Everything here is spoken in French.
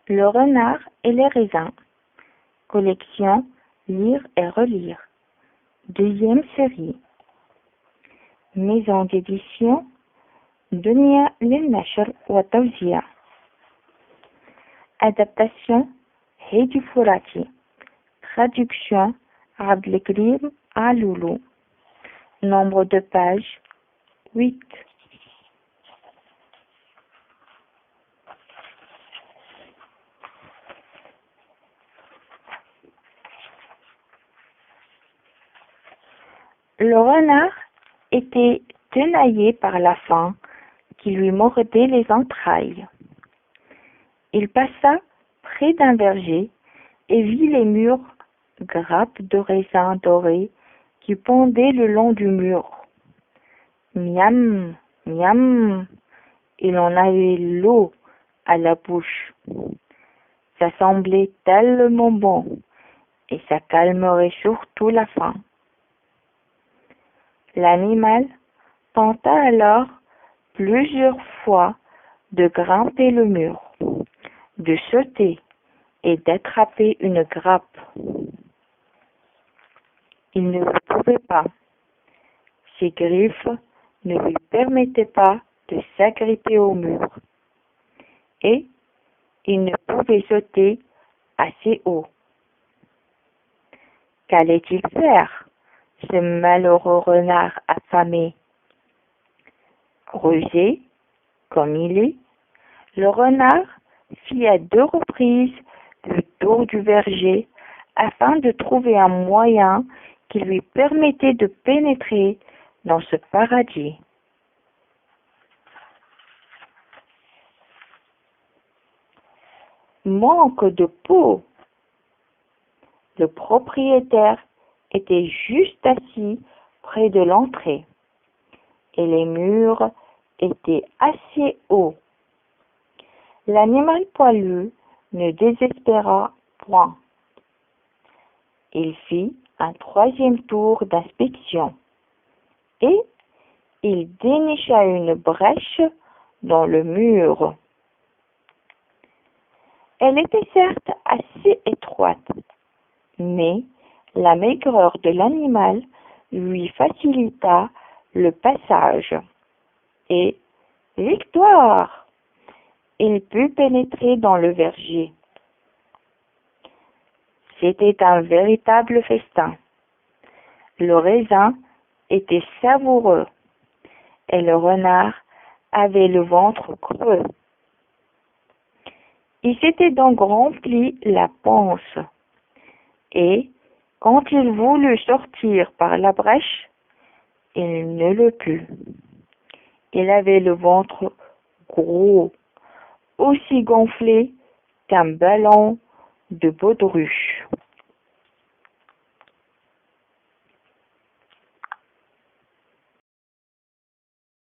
Le renard et les raisins. Collection Lire et relire. Deuxième série. Maison d'édition Dunya للنشر والتوزيع. Adaptation Heidi Fourati. Traduction Abdelkrim Aloulou. Nombre de pages 8. Le renard était tenaillé par la faim qui lui mordait les entrailles. Il passa près d'un verger et vit les mûres grappes de raisins dorés qui pendaient le long du mur. Miam, miam, il en avait l'eau à la bouche. Ça semblait tellement bon et ça calmerait surtout la faim. L'animal tenta alors plusieurs fois de grimper le mur, de sauter et d'attraper une grappe. Il ne le pouvait pas. Ses griffes ne lui permettaient pas de s'agripper au mur. Et il ne pouvait sauter assez haut. Qu'allait-il faire, ce malheureux renard affamé? Rusé, comme il est, le renard fit à 2 reprises le tour du verger afin de trouver un moyen qui lui permettait de pénétrer dans ce paradis. Manque de peau. Le propriétaire était juste assis près de l'entrée et les murs étaient assez hauts. L'animal poilu ne désespéra point. Il fit un 3e tour d'inspection et il dénicha une brèche dans le mur. Elle était certes assez étroite, mais la maigreur de l'animal lui facilita le passage. Et, victoire! Il put pénétrer dans le verger. C'était un véritable festin. Le raisin était savoureux et le renard avait le ventre creux. Il s'était donc rempli la panse et, quand il voulut sortir par la brèche, il ne le put. Il avait le ventre gros, aussi gonflé qu'un ballon de baudruche.